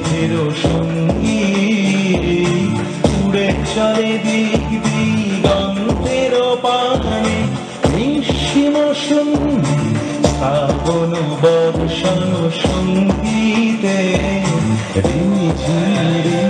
মেঘের সঙ্গীত উড়ে চলে দিক দিগন্তের পানে নিঃসীম সঙ্গীত শ্রাবণ বর্ষণ সঙ্গীতে ঝিরে